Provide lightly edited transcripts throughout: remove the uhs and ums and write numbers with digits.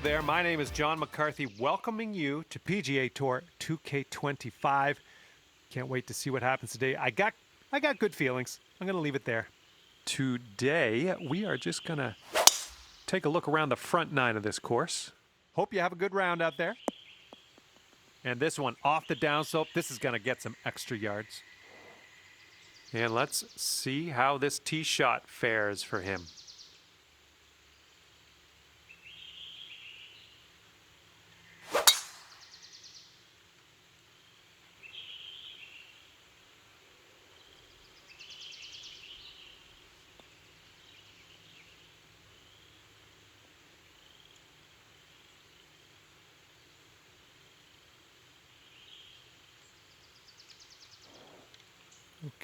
There, my name is John McCarthy, welcoming you to PGA Tour 2K25. Can't wait to see what happens today. I got good feelings. I'm going to leave it there. Today, we are just going to take a look around the front nine of this course. Hope you have a good round out there. And this one off the downslope, this is going to get some extra yards. And let's see how this tee shot fares for him.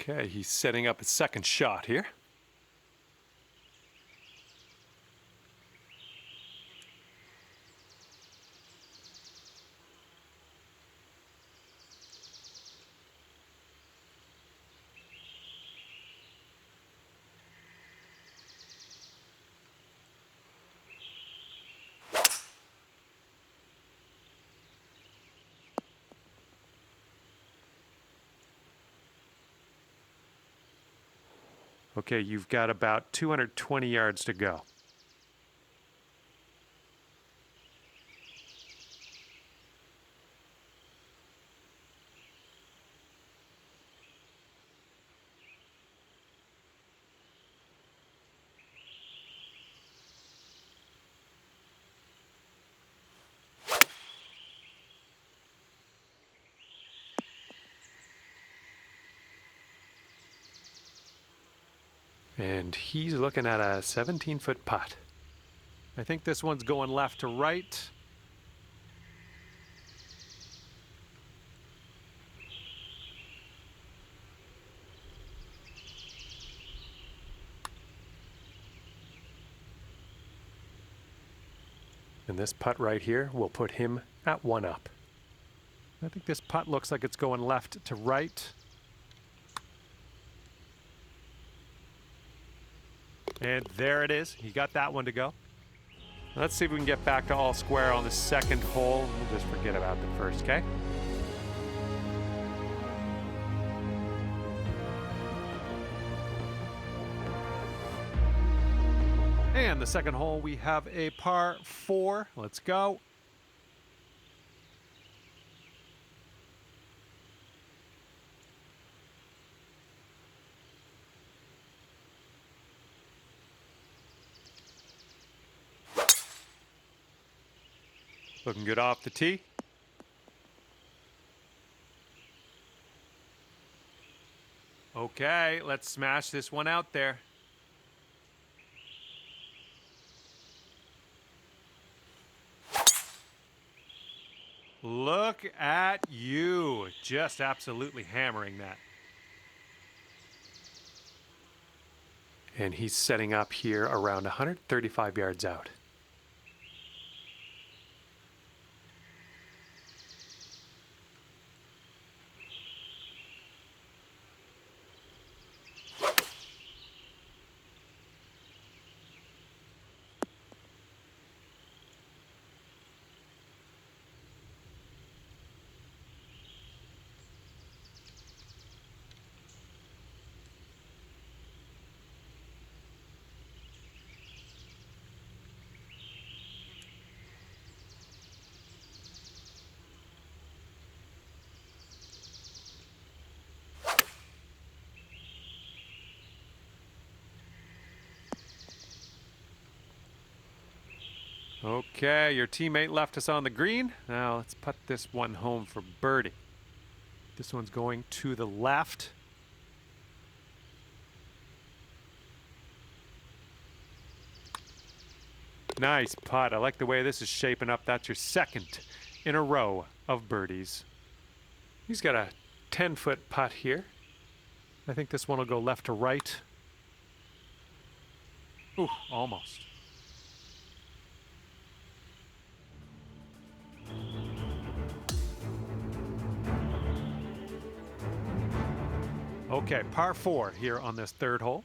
Okay, he's setting up his second shot here. Okay, you've got about 220 yards to go. And he's looking at a 17-foot putt. I think this one's going left to right. And this putt right here will put him at 1 up. I think this putt looks like it's going left to right. And there it is. He got that one to go. Let's see if we can get back to all square on the second hole. We'll just forget about the first, okay? And the second hole, we have a par 4. Let's go. Looking good off the tee. Okay, let's smash this one out there. Look at you, just absolutely hammering that. And he's setting up here around 135 yards out. Okay, your teammate left us on the green. Now let's put this one home for birdie. This one's going to the left. Nice putt. I like the way this is shaping up. That's your second in a row of birdies. He's got a 10-foot putt here. I think this one will go left to right. Ooh, almost. Okay, par 4 here on this third hole.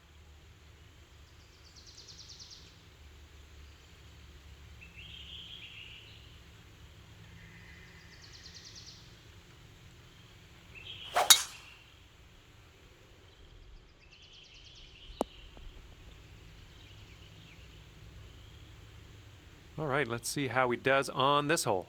All right, let's see how he does on this hole.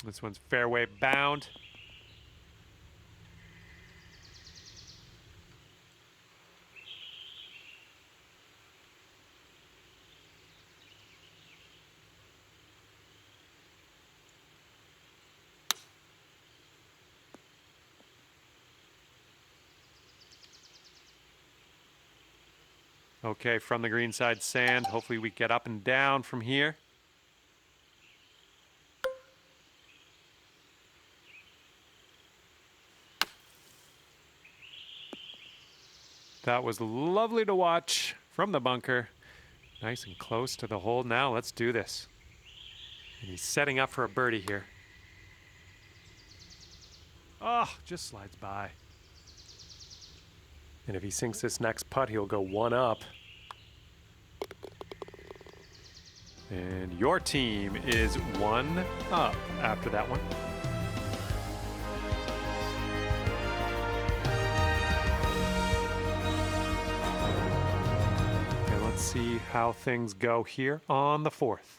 This one's fairway bound. Okay, from the green side sand. Hopefully we get up and down from here. That was lovely to watch from the bunker. Nice and close to the hole. Now let's do this. And he's setting up for a birdie here. Oh, just slides by. And if he sinks this next putt, he'll go one up. And your team is one up after that one. And let's see how things go here on the fourth.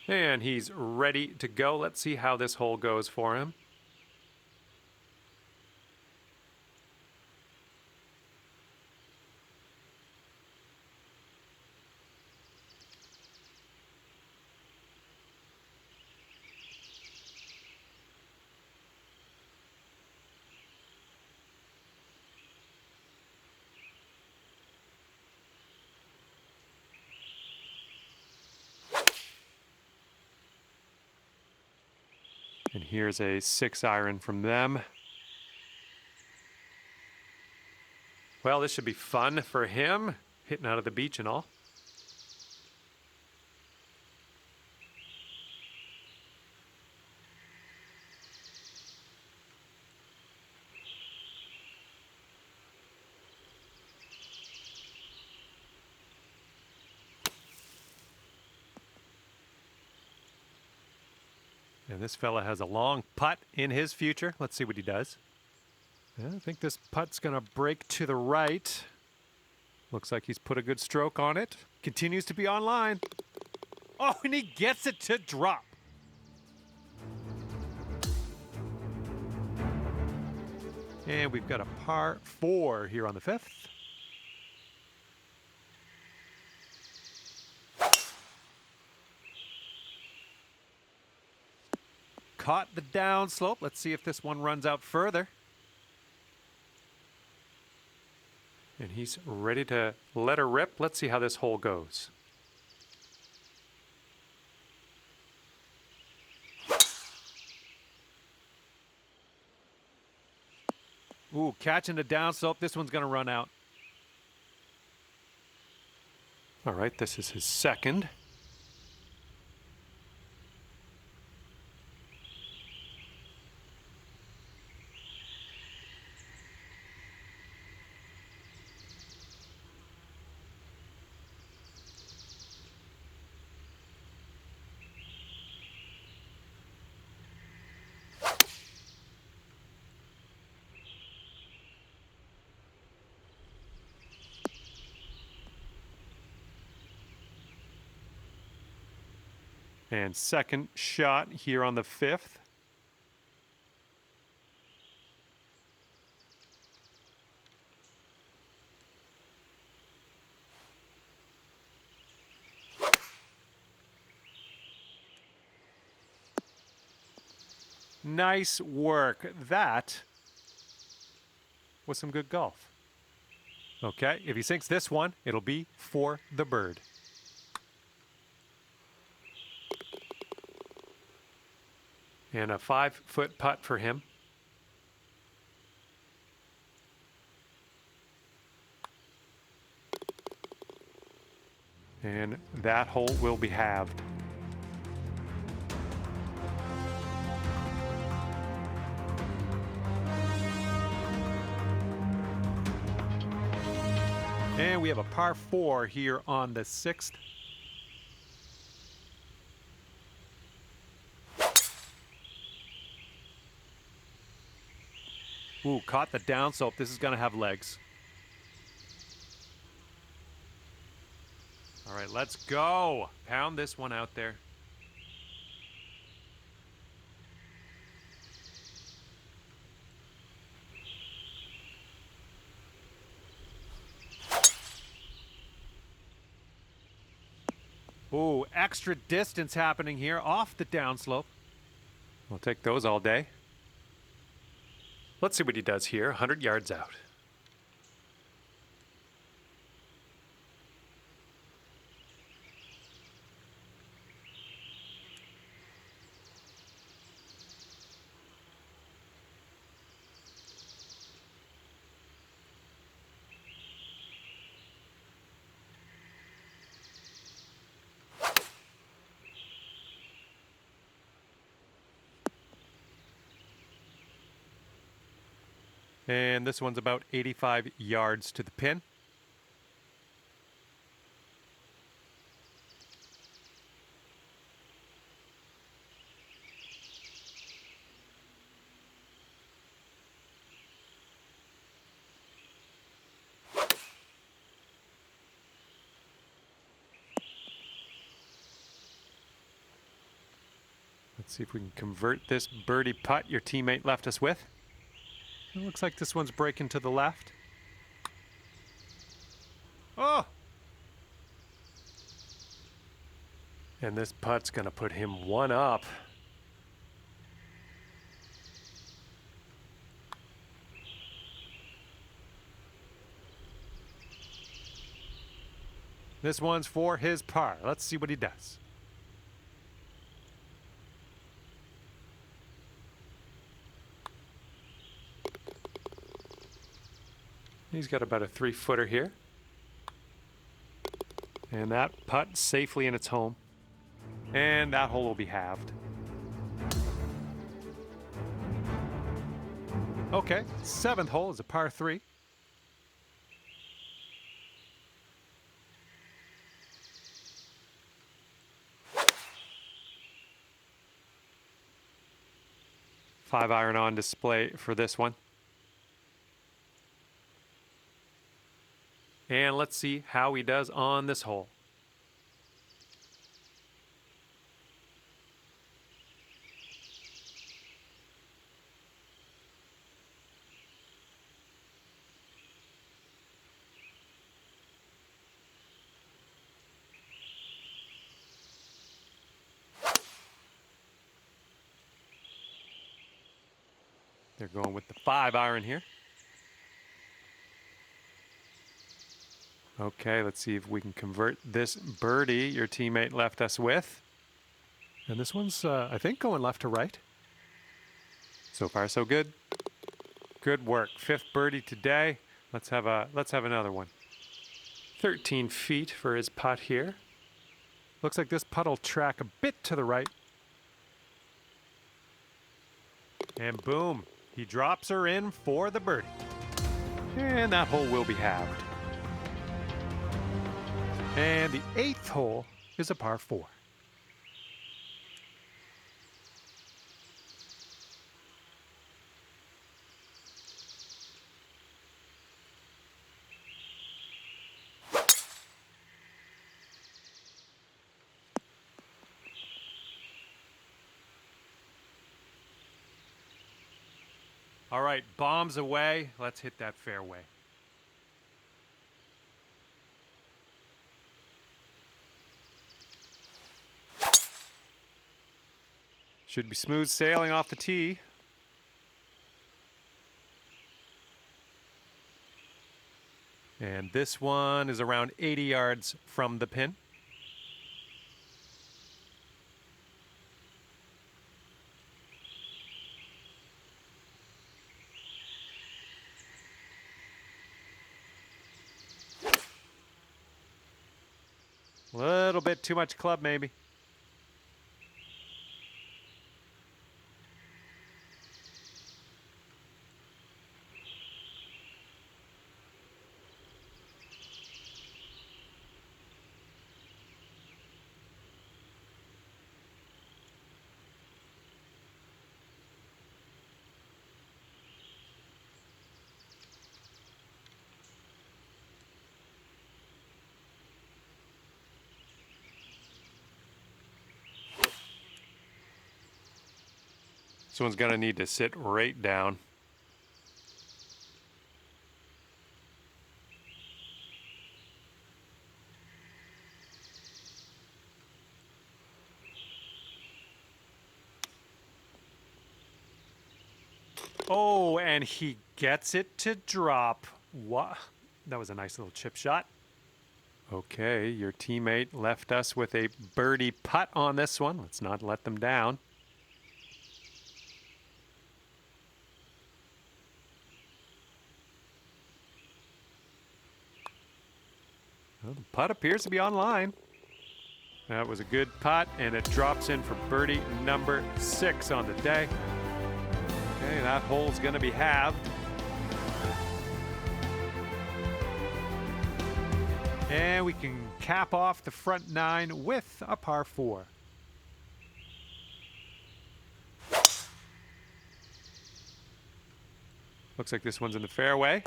And he's ready to go. Let's see how this hole goes for him. And here's a 6-iron from them. Well, this should be fun for him, hitting out of the beach and all. And this fella has a long putt in his future. Let's see what he does. I think this putt's going to break to the right. Looks like he's put a good stroke on it. Continues to be online. Oh, and he gets it to drop. And we've got a par 4 here on the 5th. Caught the downslope. Let's see if this one runs out further. And he's ready to let her rip. Let's see how this hole goes. Ooh, catching the downslope. This one's going to run out. All right, this is his second. And second shot here on the 5th. Nice work. That was some good golf. Okay, if he sinks this one, it'll be for the bird. And a 5-foot putt for him. And that hole will be halved. And we have a par 4 here on the 6th. Ooh, caught the downslope. This is going to have legs. All right, let's go. Pound this one out there. Ooh, extra distance happening here off the downslope. We'll take those all day. Let's see what he does here, 100 yards out. And this one's about 85 yards to the pin. Let's see if we can convert this birdie putt your teammate left us with. It looks like this one's breaking to the left. Oh! And this putt's going to put him one up. This one's for his par. Let's see what he does. He's got about a 3-footer here. And that putt safely in its home. And that hole will be halved. Okay, 7th hole is a par 3. Five iron on display for this one. And let's see how he does on this hole. They're going with the 5 iron here. Okay, let's see if we can convert this birdie your teammate left us with. And this one's, I think, going left to right. So far, so good. Good work. 5th birdie today. Let's have another one. 13 feet for his putt here. Looks like this putt will track a bit to the right. And boom, he drops her in for the birdie. And that hole will be halved. And the 8th hole is a par 4. All right, bombs away. Let's hit that fairway. Should be smooth sailing off the tee. And this one is around 80 yards from the pin. A little bit too much club, maybe. This one's gonna need to sit right down. Oh, and he gets it to drop. What? That was a nice little chip shot. Okay, your teammate left us with a birdie putt on this one. Let's not let them down. Well, the putt appears to be online. That was a good putt, and it drops in for birdie number 6 on the day. Okay, that hole's going to be halved. And we can cap off the front 9 with a par 4. Looks like this one's in the fairway.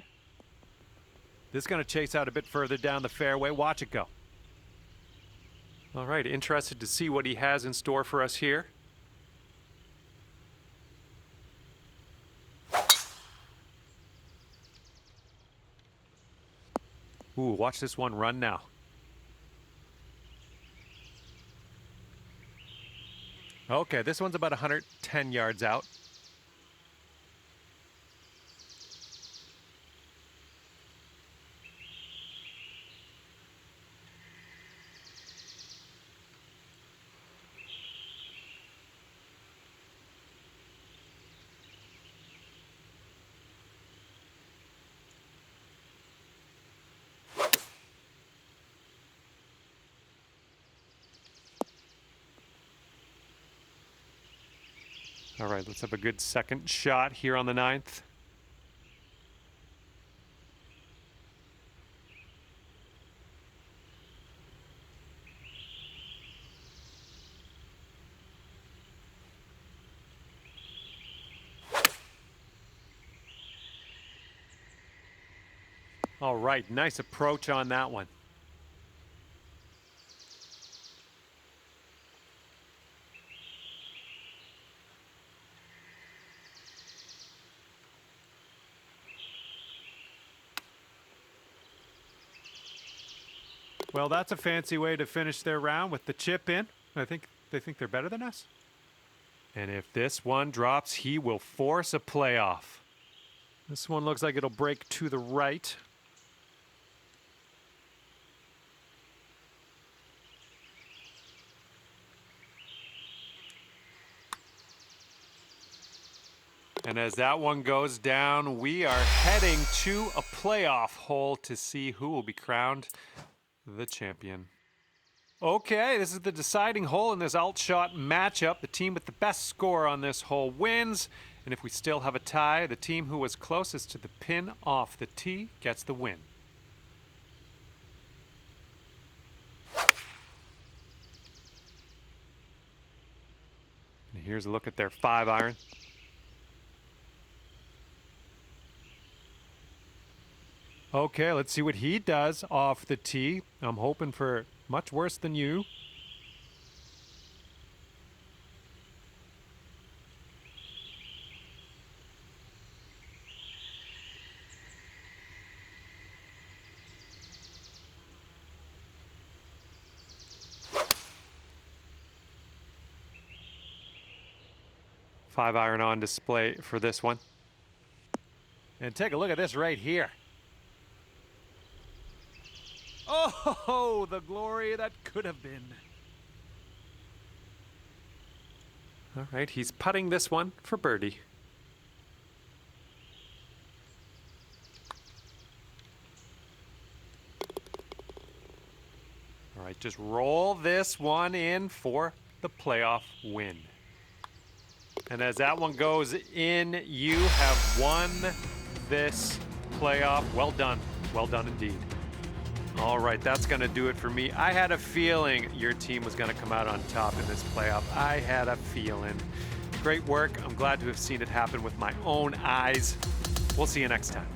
This is going to chase out a bit further down the fairway. Watch it go. All right, interested to see what he has in store for us here. Ooh, watch this one run now. Okay, this one's about 110 yards out. All right, let's have a good second shot here on the 9th. All right, nice approach on that one. Well, that's a fancy way to finish their round with the chip in. I think they think they're better than us. And if this one drops, he will force a playoff. This one looks like it'll break to the right. And as that one goes down, we are heading to a playoff hole to see who will be crowned the champion. Okay, this is the deciding hole in this alt shot matchup. The team with the best score on this hole wins. And if we still have a tie, the team who was closest to the pin off the tee gets the win. And here's a look at their 5-iron. Okay, let's see what he does off the tee. I'm hoping for much worse than you. Five-iron on display for this one. And take a look at this right here. Oh, the glory that could have been. All right, he's putting this one for birdie. All right, Just roll this one in for the playoff win. And as that one goes in, you have won this playoff. Well done. Well done indeed. All right, that's going to do it for me. I had a feeling your team was going to come out on top in this playoff. I had a feeling. Great work. I'm glad to have seen it happen with my own eyes. We'll see you next time.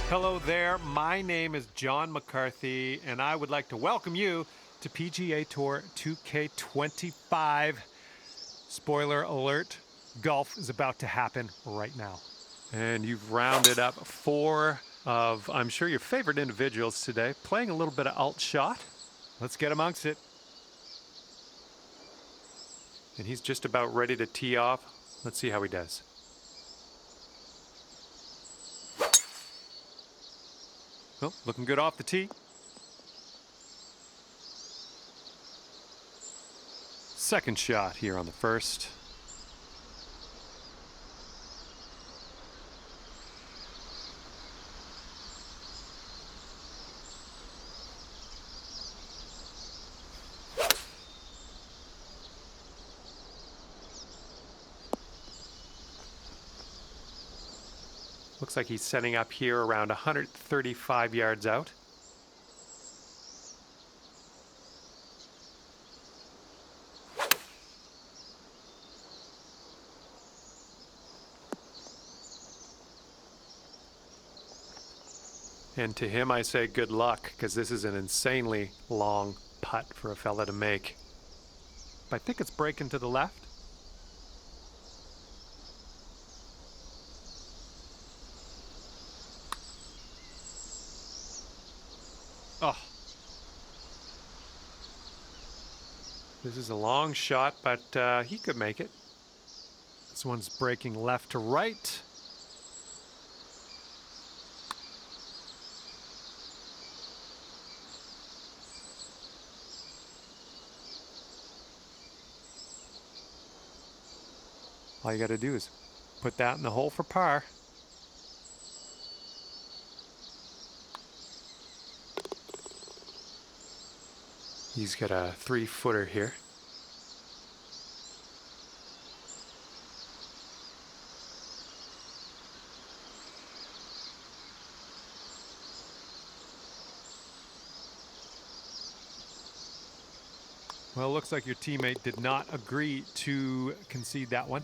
Hello there, my name is John McCarthy, and I would like to welcome you to PGA Tour 2K25. Spoiler alert, golf is about to happen right now. And you've rounded up 4 of, I'm sure, your favorite individuals today, playing a little bit of alt shot. Let's get amongst it. And he's just about ready to tee off. Let's see how he does. Oh, looking good off the tee. Second shot here on the first. Looks like he's setting up here around 135 yards out. And to him I say good luck, because this is an insanely long putt for a fella to make. I think it's breaking to the left. Oh. This is a long shot, but he could make it. This one's breaking left to right. All you got to do is put that in the hole for par. He's got a 3-footer here. Well, looks like your teammate did not agree to concede that one.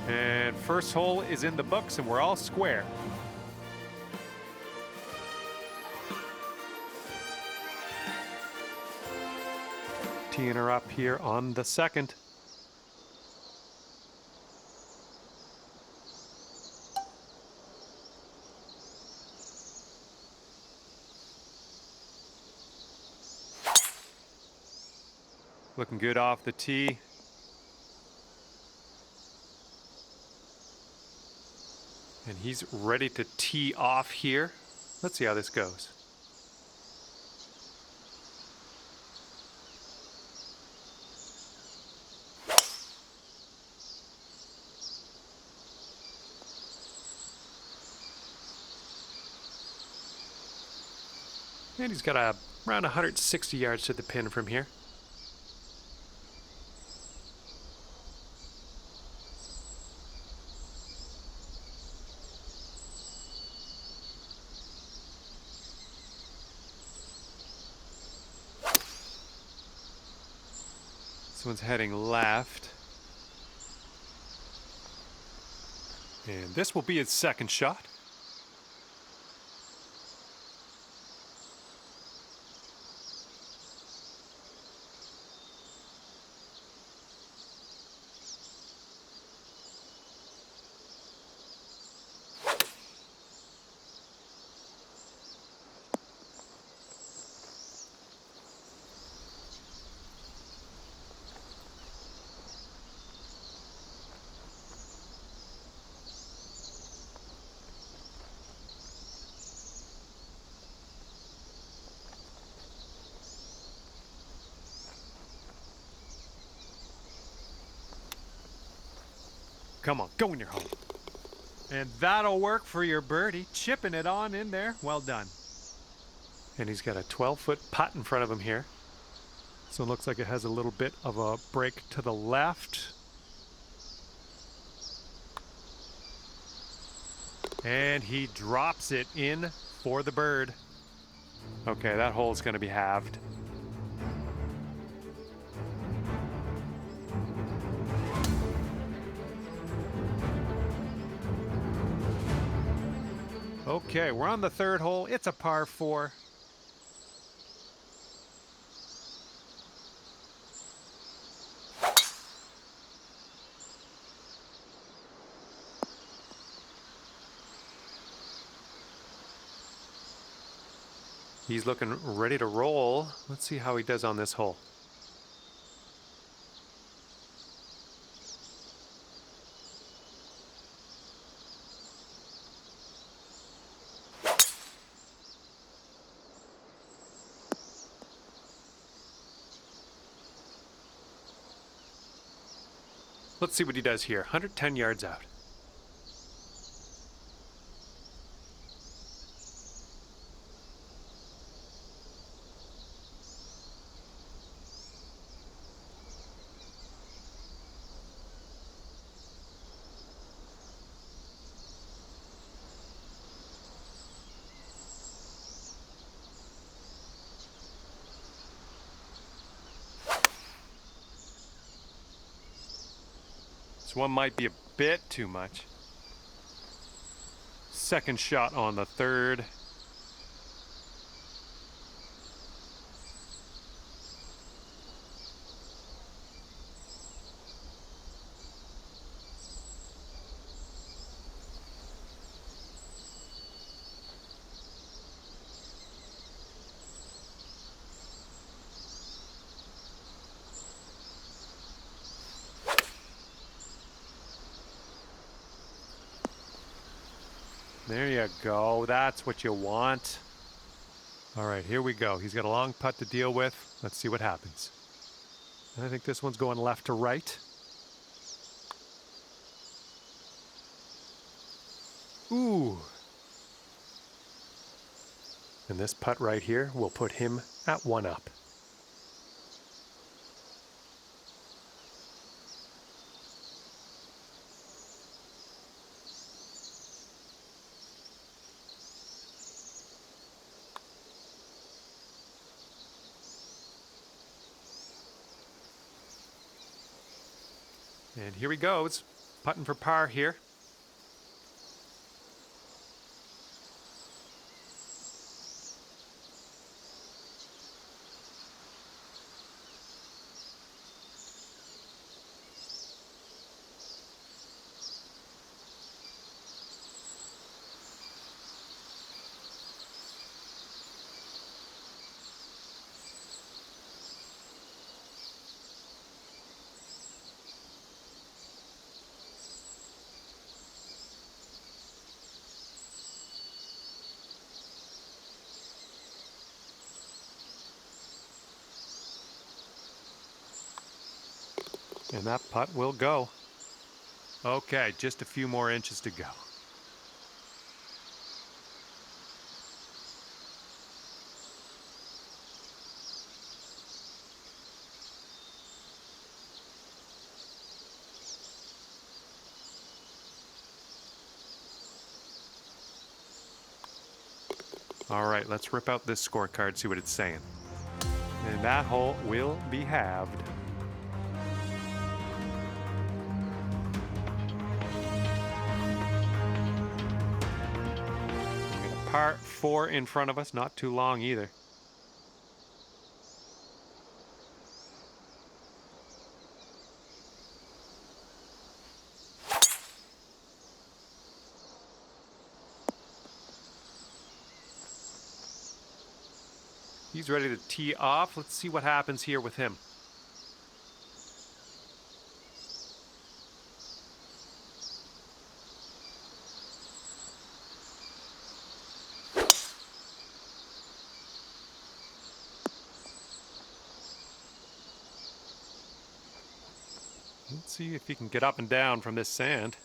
And first hole is in the books, and we're all square. Teeing her up here on the second. Looking good off the tee. And he's ready to tee off here. Let's see how this goes. And he's got around 160 yards to the pin from here. This one's heading left. And this will be his second shot. Come on, go in your hole. And that'll work for your birdie. Chipping it on in there. Well done. And he's got a 12-foot putt in front of him here. So it looks like it has a little bit of a break to the left. And he drops it in for the bird. Okay, that hole's going to be halved. Okay, we're on the third hole. It's a par 4. He's looking ready to roll. Let's see how he does on this hole. Let's see what he does here. 110 yards out. This one might be a bit too much. Second shot on the third. There you go. That's what you want. All right, here we go. He's got a long putt to deal with. Let's see what happens. I think this one's going left to right. Ooh. And this putt right here will put him at 1 up. And here he goes, putting for par here. And that putt will go. Okay, just a few more inches to go. All right, let's rip out this scorecard, see what it's saying. And that hole will be halved. We got a par 4 in front of us, not too long either. He's ready to tee off. Let's see what happens here with him. Let's see if he can get up and down from this sand.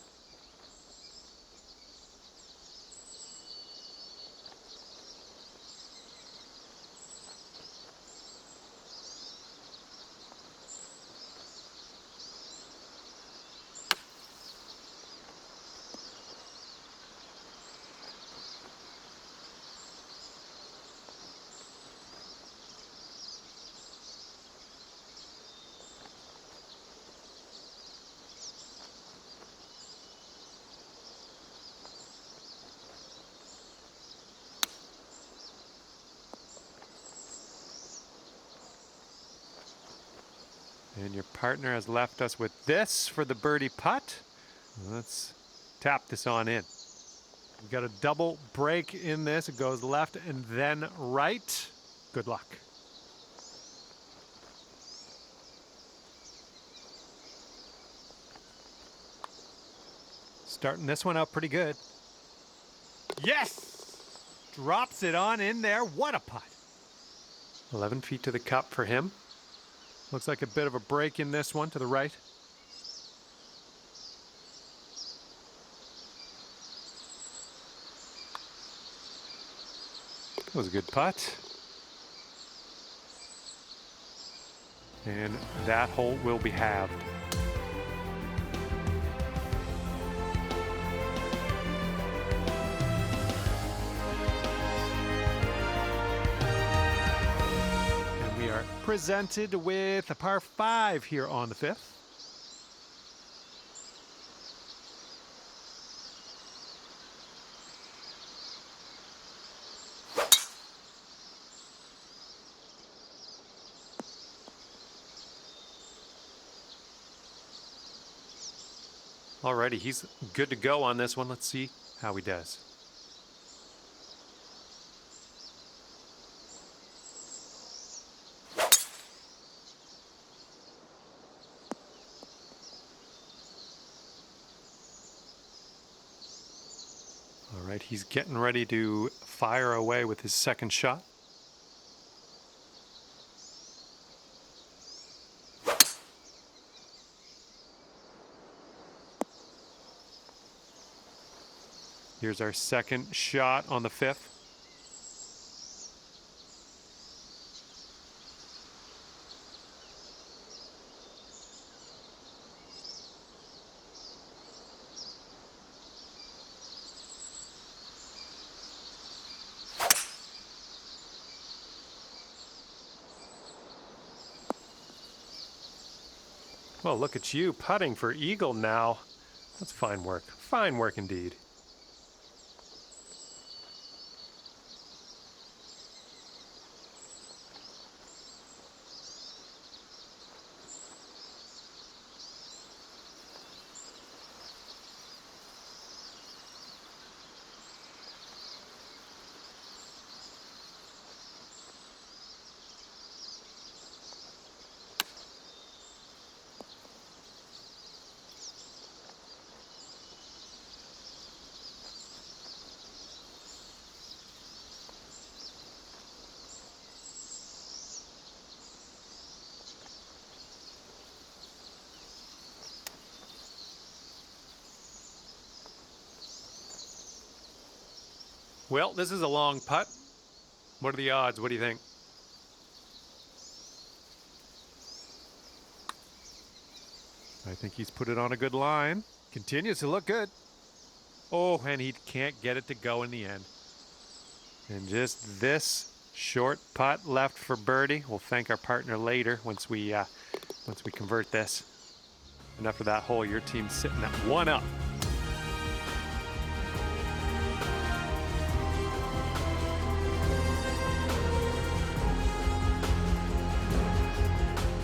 And your partner has left us with this for the birdie putt. Let's tap this on in. We've got a double break in this. It goes left and then right. Good luck. Starting this one out pretty good. Yes! Drops it on in there. What a putt. 11 feet to the cup for him. Looks like a bit of a break in this one to the right. That was a good putt. And that hole will be halved. Presented with a par 5 here on the 5th. Alrighty, he's good to go on this one. Let's see how he does. All right, he's getting ready to fire away with his second shot. Here's our second shot on the 5th. Well, look at you putting for eagle now. That's fine work. Fine work indeed. Well, this is a long putt. What are the odds? What do you think? I think he's put it on a good line. Continues to look good. Oh, and he can't get it to go in the end. And just this short putt left for birdie. We'll thank our partner later once we convert this. Enough of that hole. Your team's sitting at 1 up.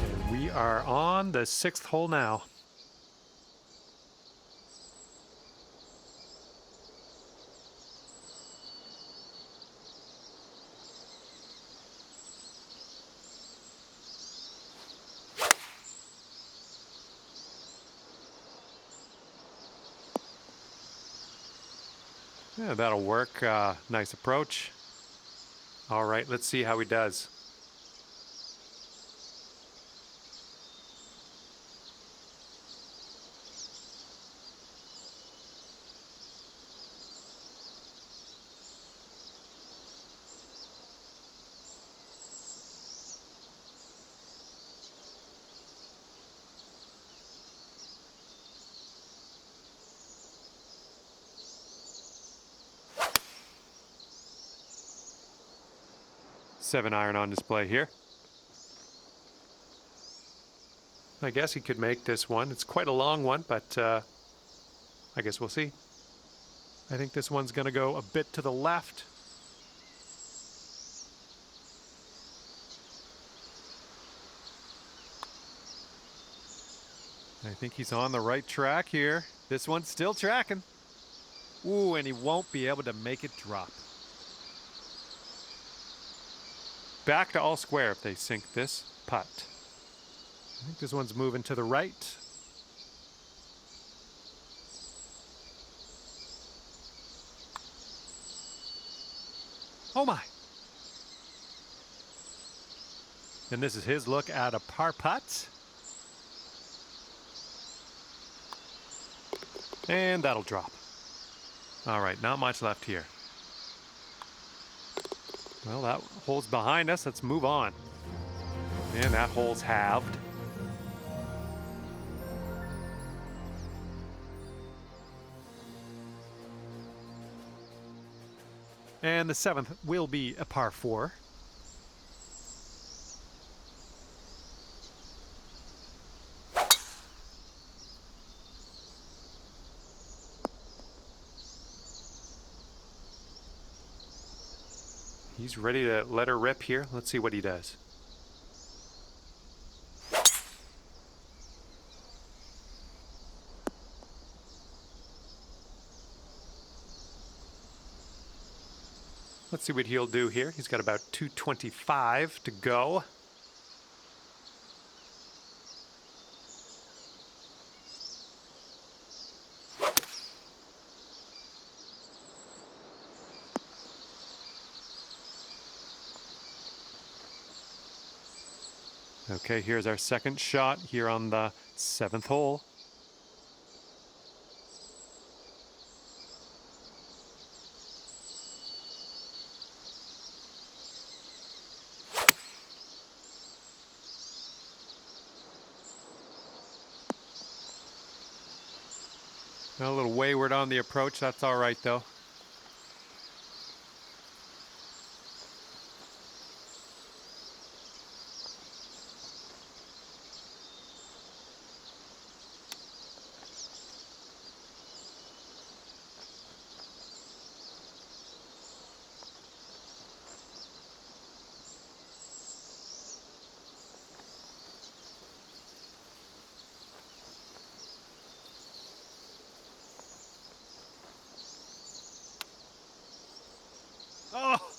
And we are on the 6th hole now. Yeah, that'll work. Nice approach. All right, let's see how he does. Seven iron on display here. I guess he could make this one. It's quite a long one, but I guess we'll see. I think this one's going to go a bit to the left. I think he's on the right track here. This one's still tracking. Ooh, and he won't be able to make it drop. Back to all square if they sink this putt. I think this one's moving to the right. Oh my. And this is his look at a par putt. And that'll drop. All right, not much left here. Well, that hole's behind us. Let's move on. And that hole's halved. And the 7th will be a par 4. He's ready to let her rip here. Let's see what he does. Let's see what he'll do here. He's got about 225 to go. Okay, here's our second shot here on the 7th hole. A little wayward on the approach. That's all right, though.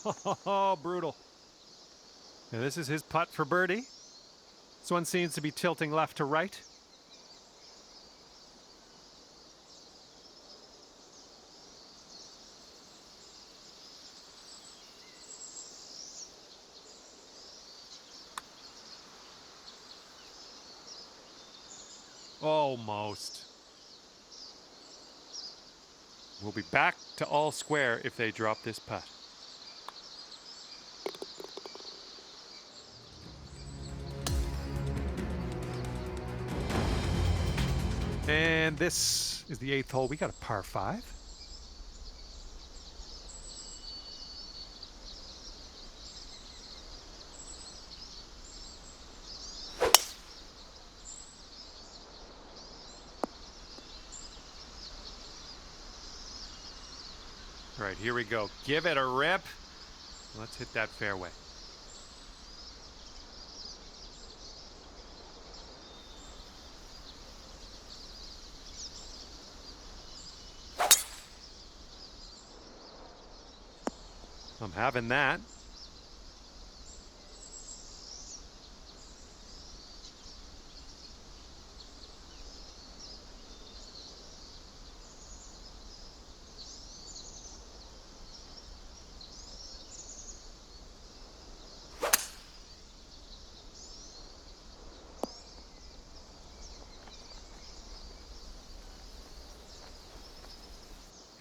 Oh, brutal. Now this is his putt for birdie. This one seems to be tilting left to right. Almost. We'll be back to all square if they drop this putt. And this is the 8th hole. We got a par 5. All right, here we go. Give it a rip. Let's hit that fairway. I'm having that.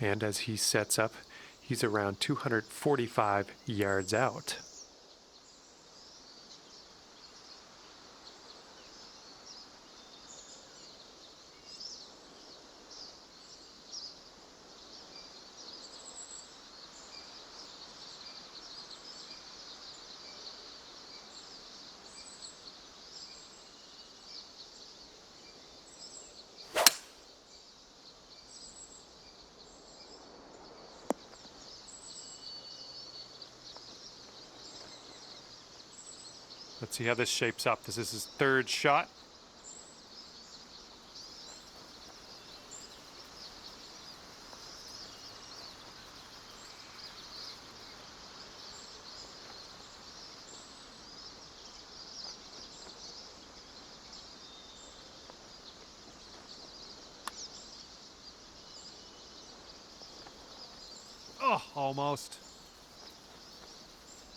And as he sets up, he's around 245 yards out. Let's see how this shapes up. This is his 3rd shot. Oh, almost.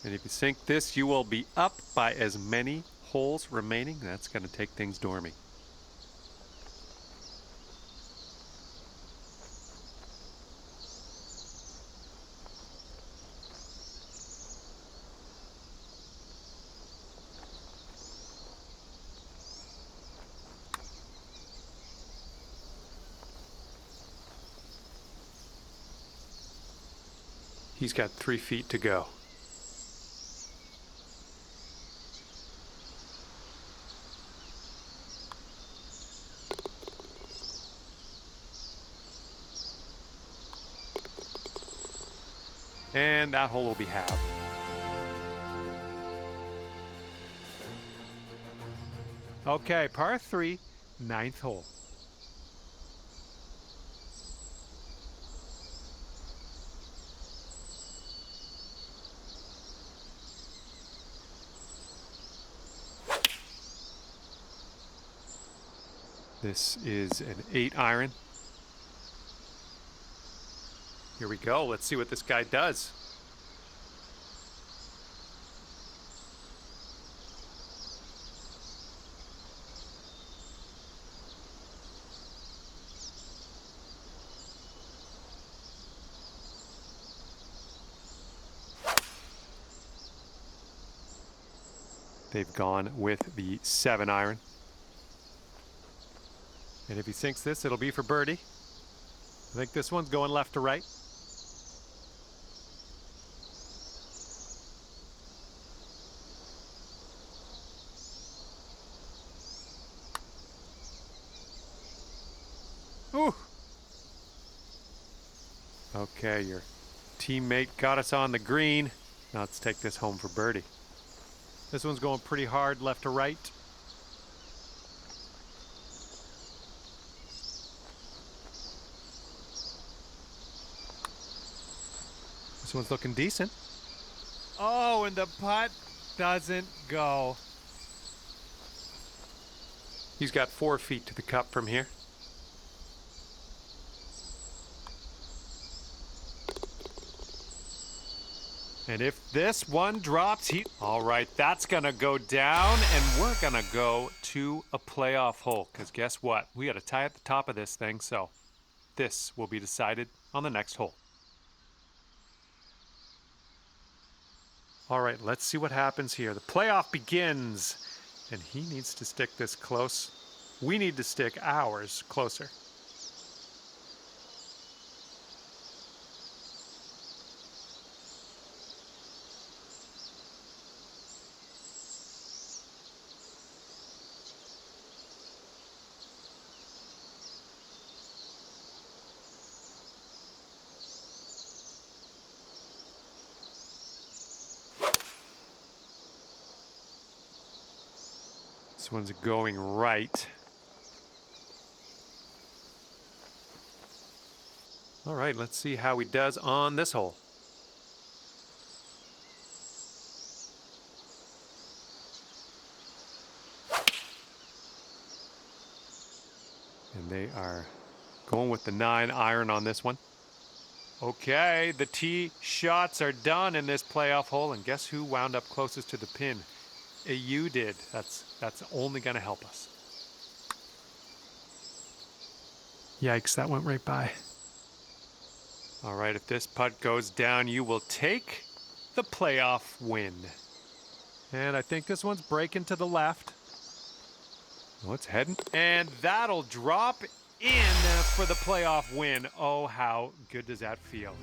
And if you sink this, you will be up by as many holes remaining. That's going to take things dormy. He's got 3 feet to go. And that hole will be halved. Okay, par 3, 9th hole. This is an 8 iron. Here we go. Let's see what this guy does. They've gone with the 7 iron. And if he sinks this, it'll be for birdie. I think this one's going left to right. Ooh. Okay, your teammate got us on the green. Now let's take this home for birdie. This one's going pretty hard left to right. This one's looking decent. and the putt doesn't go. He's got 4 feet to the cup from here. And if this one drops, all right, that's gonna go down, and we're gonna go to a playoff hole, because guess what? We got a tie at the top of this thing, so this will be decided on the next hole. All right, let's see what happens here. The playoff begins, and he needs to stick this close. We need to stick ours closer. This one's going right. All right, let's see how he does on this hole. And they are going with the 9 iron on this one. Okay, the tee shots are done in this playoff hole, and guess who wound up closest to the pin? You did. That's only going to help us. Yikes, that went right by. All right, if this putt goes down, you will take the playoff win. And I think this one's breaking to the left. Oh, it's heading. And that'll drop in for the playoff win. Oh, how good does that feel?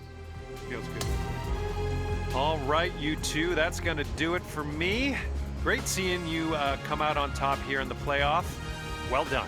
Feels good. All right, you two, that's going to do it for me. Great seeing you come out on top here in the playoff. Well done.